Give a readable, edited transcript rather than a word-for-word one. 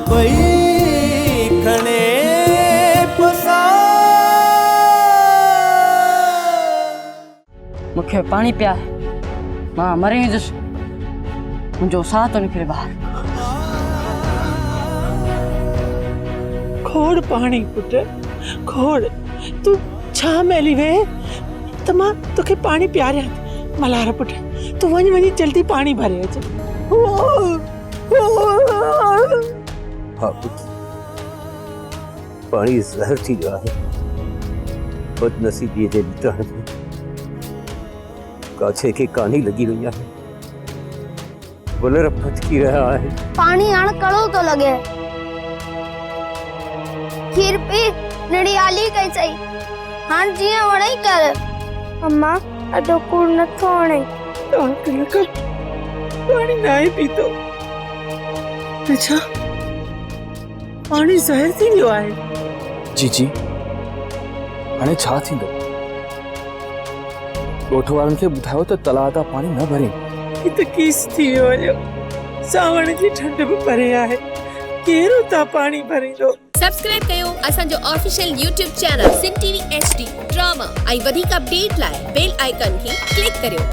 पई खणे पसा मुखे पानी पिया मां मरी जस मुझो साह तो निकले बाहर। खोड़ पानी पुट खोड़ तू छा मेली वे तमा तोखे पानी प्यारे मलारा पुट तू वनी वनी जल्दी पानी भरे अच। हाँ पुट पानी जहर थी रहा है बदनसीबी जे नितरण में काछे के कानी लगी रही है बुलर फटकी रहा है। पानी आण कड़ो तो लगे खीर पी नड़ियाली कई सही हां जिया वणई कर अम्मा अडो कूड़ न थोणे तो कर पानी नहीं पीतो अच्छा पानी जहर थी लियो है। जी हाणे छा थींदो ॻोठ वारनि खे ॿुधायो त तलाउ तां पानी न भरे। ये तो किस थी वयो सावण जी ठंड भी परे आहे केरो ता पानी भरींदो। सब्सक्राइब कयो असांजो ऑफिशियल यूट्यूब चैनल सिन टीवी HD ड्रामा ऐं वधीक अपडेट लाइ बेल आइकन खे क्लिक करियो।